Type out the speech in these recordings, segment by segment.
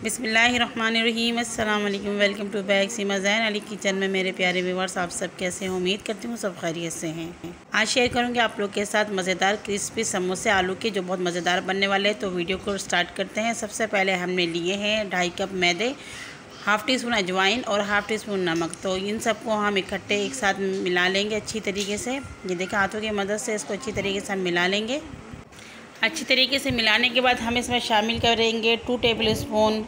बिस्मिल्लाहिर्रहमानिर्रहीम। अस्सलाम वालेकुम। Welcome to back Seema Zain Ali kitchen में। मेरे प्यारे व्यूअर्स, आप सब कैसे हैं? उम्मीद करती हूँ सब खैरियत से हैं। आज शेयर करूँगी आप लोग के साथ मज़ेदार क्रिस्पी समोसे आलू के, जो बहुत मज़ेदार बनने वाले हैं। तो वीडियो को स्टार्ट करते हैं। सबसे पहले हमने लिए हैं 2.5 कप मैदे, हाफ़ टी स्पून अजवाइन और हाफ़ टी स्पून नमक। तो इन सबको हम इकट्ठे एक साथ मिला लेंगे अच्छी तरीके से। ये देखिए, हाथों की मदद से इसको अच्छी तरीके से हम मिला लेंगे। अच्छी तरीके से मिलाने के बाद हम इसमें शामिल करेंगे 2 टेबल स्पून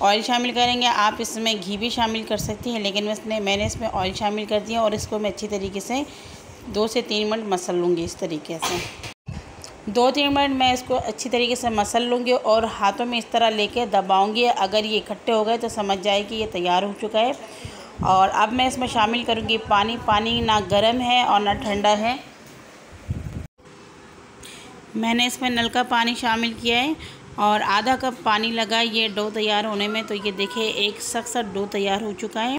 ऑयल शामिल करेंगे। आप इसमें घी भी शामिल कर सकती हैं, लेकिन मैंने इसमें ऑयल शामिल कर दिया और इसको मैं अच्छी तरीके से 2 से 3 मिनट मसल लूँगी। इस तरीके से 2-3 मिनट मैं इसको अच्छी तरीके से मसल लूँगी और हाथों में इस तरह लेके दबाऊँगी। अगर ये इकट्ठे हो गए तो समझ जाए कि ये तैयार हो चुका है। और अब मैं इसमें शामिल करूँगी पानी। पानी ना गर्म है और ना ठंडा है। मैंने इसमें नल का पानी शामिल किया है और आधा कप पानी लगा ये डो तैयार होने में। तो ये देखिए, एक सख्त डो तैयार हो चुका है।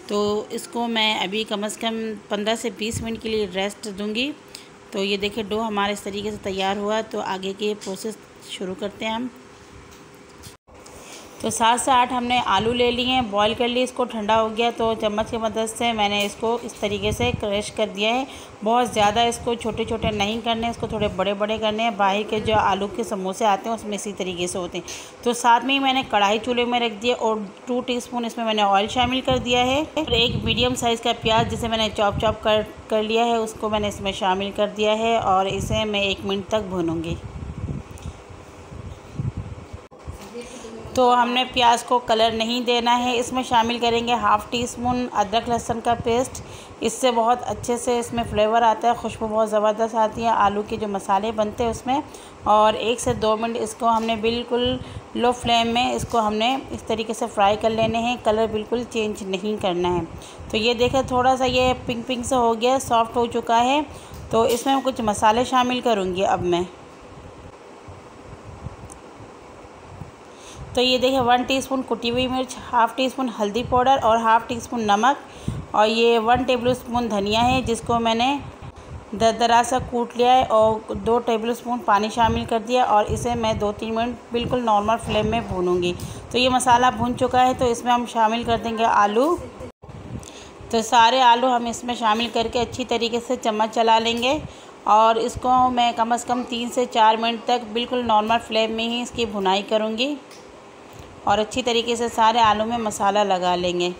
तो इसको मैं अभी कम से कम 15 से 20 मिनट के लिए रेस्ट दूंगी। तो ये देखिए, डो हमारे इस तरीके से तैयार हुआ। तो आगे के प्रोसेस शुरू करते हैं हम। तो 7 से 8 हमने आलू ले लिए हैं, बॉईल कर लिए। इसको ठंडा हो गया तो चम्मच की मदद से मैंने इसको इस तरीके से क्रश कर दिया है। बहुत ज़्यादा इसको छोटे छोटे नहीं करने, इसको थोड़े बड़े बड़े करने हैं। बाहर के जो आलू के समोसे आते हैं उसमें इसी तरीके से होते हैं। तो साथ में ही मैंने कढ़ाई चूल्हे में रख दिया और 2 टीस्पून इसमें मैंने ऑयल शामिल कर दिया है। और एक मीडियम साइज़ का प्याज जिसे मैंने चॉप कर लिया है, उसको मैंने इसमें शामिल कर दिया है और इसे मैं 1 मिनट तक भूनूँगी। तो हमने प्याज को कलर नहीं देना है। इसमें शामिल करेंगे हाफ़ टी स्पून अदरक लहसुन का पेस्ट। इससे बहुत अच्छे से इसमें फ्लेवर आता है, खुशबू बहुत ज़बरदस्त आती है आलू के जो मसाले बनते हैं उसमें। और 1 से 2 मिनट इसको हमने बिल्कुल लो फ्लेम में इसको हमने इस तरीके से फ्राई कर लेने हैं। कलर बिल्कुल चेंज नहीं करना है। तो ये देखें, थोड़ा सा ये पिंक पिंक सा हो गया, सॉफ्ट हो चुका है। तो इसमें कुछ मसाले शामिल करूँगी अब मैं। तो ये देखिए, 1 टीस्पून कुटी हुई मिर्च, हाफ़ टी स्पून हल्दी पाउडर और हाफ़ टी स्पून नमक। और ये 1 टेबल स्पून धनिया है जिसको मैंने दरदरा सा कूट लिया है और 2 टेबल स्पून पानी शामिल कर दिया और इसे मैं 2-3 मिनट बिल्कुल नॉर्मल फ्लेम में भूनूंगी। तो ये मसाला भून चुका है। तो इसमें हम शामिल कर देंगे आलू। तो सारे आलू हम इसमें शामिल करके अच्छी तरीके से चम्मच चला लेंगे और इसको मैं कम से कम 3 से 4 मिनट तक बिल्कुल नॉर्मल फ्लेम में ही इसकी भुनाई करूँगी और अच्छी तरीके से सारे आलू में मसाला लगा लेंगे।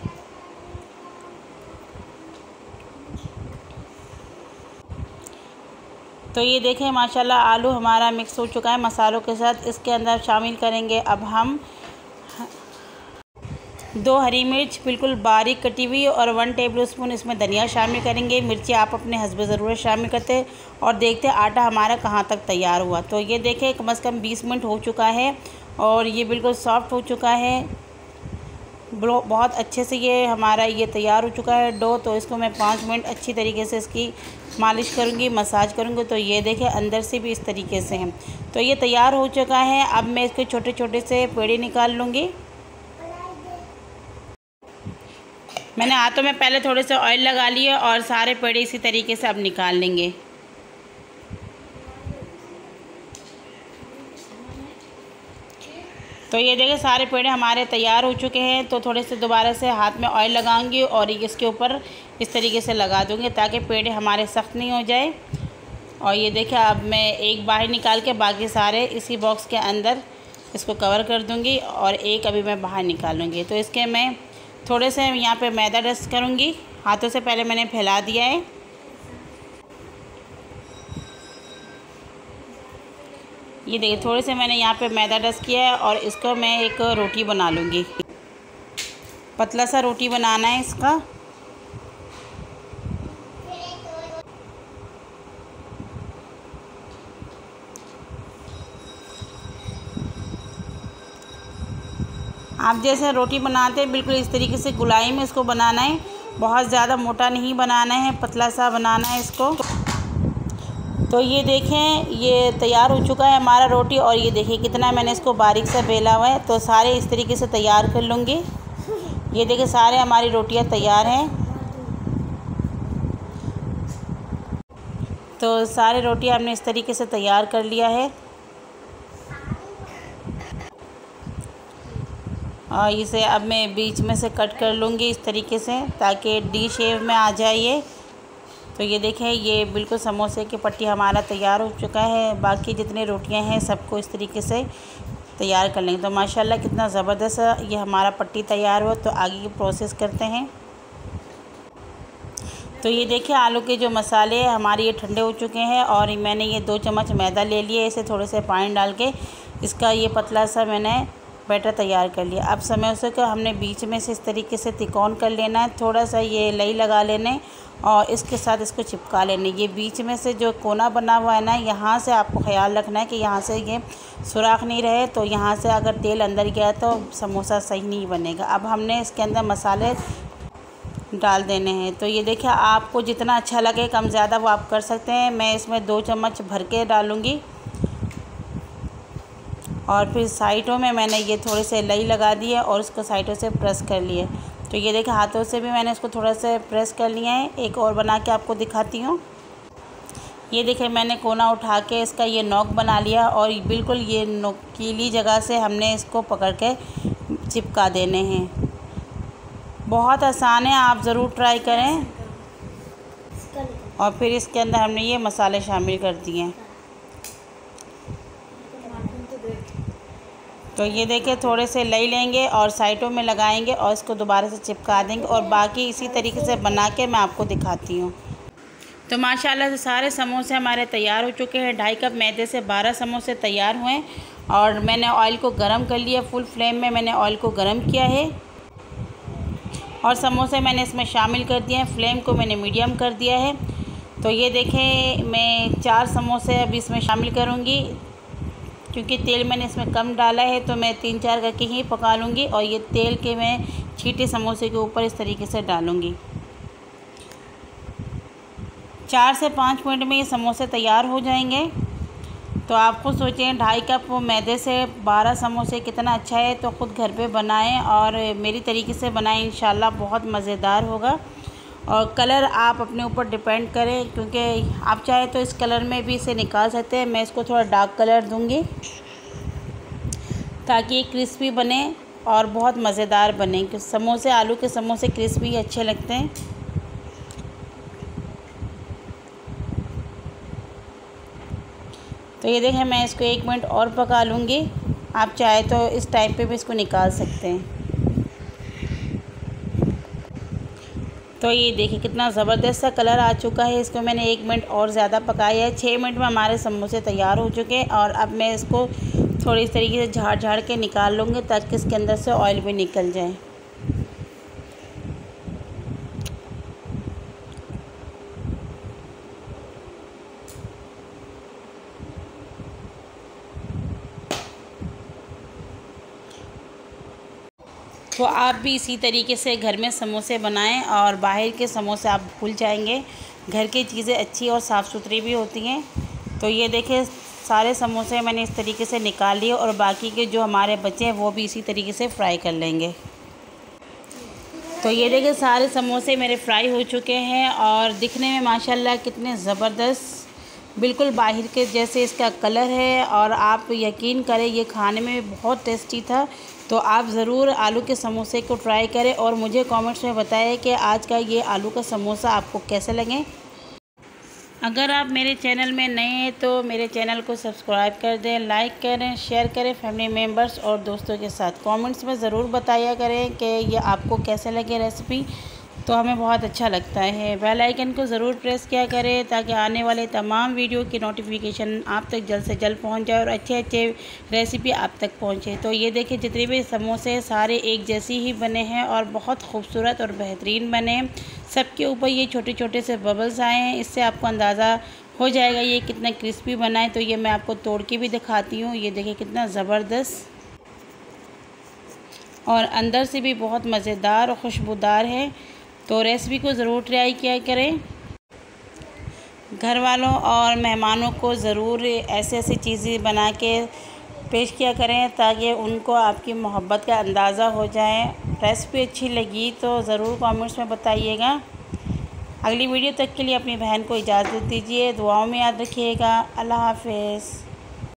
तो ये देखें, माशाल्लाह आलू हमारा मिक्स हो चुका है मसालों के साथ। इसके अंदर शामिल करेंगे अब हम 2 हरी मिर्च बिल्कुल बारीक कटी हुई और 1 टेबल स्पून इसमें धनिया शामिल करेंगे। मिर्ची आप अपने हस्ब ज़रूरत शामिल करते और देखते आटा हमारा कहाँ तक तैयार हुआ। तो ये देखें, कम से कम 20 मिनट हो चुका है और ये बिल्कुल सॉफ्ट हो चुका है। बहुत अच्छे से ये हमारा ये तैयार हो चुका है डो। तो इसको मैं 5 मिनट अच्छी तरीके से इसकी मालिश करूँगी, मसाज करूँगी। तो ये देखें, अंदर से भी इस तरीके से है। तो ये तैयार हो चुका है। अब मैं इसके छोटे छोटे से पेड़े निकाल लूँगी। मैंने हाथों में पहले थोड़े से ऑयल लगा लिए और सारे पेड़े इसी तरीके से अब निकाल लेंगे। तो ये देखिए, सारे पेड़े हमारे तैयार हो चुके हैं। तो थोड़े से दोबारा से हाथ में ऑयल लगाऊंगी और इसके ऊपर इस तरीके से लगा दूंगी ताकि पेड़े हमारे सख्त नहीं हो जाए। और ये देखिए, अब मैं एक बाहर निकाल के बाकी सारे इसी बॉक्स के अंदर इसको कवर कर दूंगी और एक अभी मैं बाहर निकालूंगी। तो इसके मैं थोड़े से यहाँ पे मैदा डस्ट करूँगी। हाथों से पहले मैंने फैला दिया है। ये देखिए, थोड़े से मैंने यहाँ पे मैदा डस्ट किया है और इसको मैं एक रोटी बना लूँगी। पतला सा रोटी बनाना है इसका। आप जैसे रोटी बनाते हैं बिल्कुल इस तरीके से गुलाई में इसको बनाना है। बहुत ज़्यादा मोटा नहीं बनाना है, पतला सा बनाना है इसको। तो ये देखें, ये तैयार हो चुका है हमारा रोटी। और ये देखिए कितना मैंने इसको बारीक सा बेला हुआ है। तो सारे इस तरीके से तैयार कर लूँगी। ये देखिए, सारे हमारी रोटियां तैयार हैं। तो सारे रोटियां हमने इस तरीके से तैयार कर लिया है। और इसे अब मैं बीच में से कट कर लूँगी इस तरीके से, ताकि डी शेप में आ जाए ये। तो ये देखें, ये बिल्कुल समोसे की पट्टी हमारा तैयार हो चुका है। बाकी जितनी रोटियां हैं सबको इस तरीके से तैयार कर लेंगे। तो माशाल्लाह कितना ज़बरदस्त ये हमारा पट्टी तैयार हो। तो आगे की प्रोसेस करते हैं। तो ये देखिए, आलू के जो मसाले हमारे ये ठंडे हो चुके हैं और मैंने ये 2 चम्मच मैदा ले लिए। इसे थोड़े से पानी डाल के इसका ये पतला सा मैंने बैटर तैयार कर लिया। अब समय से कि हमने बीच में से इस तरीके से तिकोन कर लेना है, थोड़ा सा ये लई लगा लेने और इसके साथ इसको चिपका लेने। ये बीच में से जो कोना बना हुआ है ना, यहाँ से आपको ख्याल रखना है कि यहाँ से ये सुराख नहीं रहे। तो यहाँ से अगर तेल अंदर गया तो समोसा सही नहीं बनेगा। अब हमने इसके अंदर मसाले डाल देने हैं। तो ये देखिए, आपको जितना अच्छा लगे कम ज़्यादा वो आप कर सकते हैं। मैं इसमें 2 चम्मच भर के डालूँगी और फिर साइडों में मैंने ये थोड़े से लई लगा दी है और उसको साइडों से प्रेस कर लिए। तो ये देखिए, हाथों से भी मैंने इसको थोड़ा सा प्रेस कर लिया है। एक और बना के आपको दिखाती हूँ। ये देखिए, मैंने कोना उठा के इसका ये नोक बना लिया और बिल्कुल ये नोकीली जगह से हमने इसको पकड़ के चिपका देने हैं। बहुत आसान है, आप ज़रूर ट्राई करें। और फिर इसके अंदर हमने ये मसाले शामिल कर दिए हैं। तो ये देखिए, थोड़े से लई लेंगे और साइडों में लगाएंगे और इसको दोबारा से चिपका देंगे और बाकी इसी तरीके से बना के मैं आपको दिखाती हूँ। तो माशाल्लाह से सारे समोसे हमारे तैयार हो चुके हैं। 2.5 कप मैदे से 12 समोसे तैयार हुए हैं और मैंने ऑयल को गरम कर लिया। फुल फ्लेम में मैंने ऑयल को गरम किया है और समोसे मैंने इसमें शामिल कर दिए हैं। फ्लेम को मैंने मीडियम कर दिया है। तो ये देखें, मैं 4 समोसे अभी इसमें शामिल करूँगी। क्योंकि तेल मैंने इसमें कम डाला है तो मैं 3-4 करके ही पका लूँगी और ये तेल के मैं छींटे समोसे के ऊपर इस तरीके से डालूँगी। 4 से 5 मिनट में ये समोसे तैयार हो जाएंगे। तो आप खुद सोचें, 2.5 कप मैदे से 12 समोसे कितना अच्छा है। तो ख़ुद घर पे बनाएं और मेरी तरीके से बनाएं, इंशाल्लाह बहुत मज़ेदार होगा। और कलर आप अपने ऊपर डिपेंड करें, क्योंकि आप चाहे तो इस कलर में भी इसे निकाल सकते हैं। मैं इसको थोड़ा डार्क कलर दूंगी ताकि ये क्रिस्पी बने और बहुत मज़ेदार बने। क्योंकि समोसे, आलू के समोसे क्रिस्पी अच्छे लगते हैं। तो ये देखें, मैं इसको 1 मिनट और पका लूँगी। आप चाहे तो इस टाइम पे भी इसको निकाल सकते हैं। तो ये देखिए, कितना ज़बरदस्त सा कलर आ चुका है। इसको मैंने 1 मिनट और ज़्यादा पकाया है। 6 मिनट में हमारे समोसे तैयार हो चुके हैं और अब मैं इसको थोड़ी इस तरीके से झाड़ झाड़ के निकाल लूँगी ताकि इसके अंदर से ऑयल भी निकल जाए। तो आप भी इसी तरीके से घर में समोसे बनाएं और बाहर के समोसे आप भूल जाएंगे। घर की चीज़ें अच्छी और साफ़ सुथरी भी होती हैं। तो ये देखिए, सारे समोसे मैंने इस तरीके से निकाल लिए और बाकी के जो हमारे बचे हैं वो भी इसी तरीके से फ्राई कर लेंगे। तो ये देखिए, सारे समोसे मेरे फ्राई हो चुके हैं और दिखने में माशाल्लाह कितने ज़बरदस्त, बिल्कुल बाहर के जैसे इसका कलर है। और आप यकीन करें, ये खाने में बहुत टेस्टी था। तो आप ज़रूर आलू के समोसे को ट्राई करें और मुझे कमेंट्स में बताएं कि आज का ये आलू का समोसा आपको कैसे लगे। अगर आप मेरे चैनल में नए हैं तो मेरे चैनल को सब्सक्राइब कर दें, लाइक करें, शेयर करें फैमिली मेम्बर्स और दोस्तों के साथ। कमेंट्स में ज़रूर बताया करें कि ये आपको कैसे लगे रेसिपी, तो हमें बहुत अच्छा लगता है। बेल आइकन को ज़रूर प्रेस किया करें ताकि आने वाले तमाम वीडियो की नोटिफिकेशन आप तक जल्द से जल्द पहुंच जाए और अच्छे अच्छे रेसिपी आप तक पहुंचे। तो ये देखिए, जितने भी समोसे सारे एक जैसी ही बने हैं और बहुत खूबसूरत और बेहतरीन बने हैं। सबके ऊपर ये छोटे छोटे से बबल्स आए हैं, इससे आपको अंदाज़ा हो जाएगा ये कितना क्रिस्पी बना है। तो ये मैं आपको तोड़ के भी दिखाती हूँ। ये देखिए, कितना ज़बरदस्त और अंदर से भी बहुत मज़ेदार और खुशबूदार है। तो रेसिपी को ज़रूर ट्राई किया करें। घर वालों और मेहमानों को ज़रूर ऐसे ऐसी चीज़ें बना के पेश किया करें ताकि उनको आपकी मोहब्बत का अंदाज़ा हो जाए। रेसिपी अच्छी लगी तो ज़रूर कमेंट्स में बताइएगा। अगली वीडियो तक के लिए अपनी बहन को इजाज़त दीजिए। दुआओं में याद रखिएगा। अल्लाह हाफ़िज़।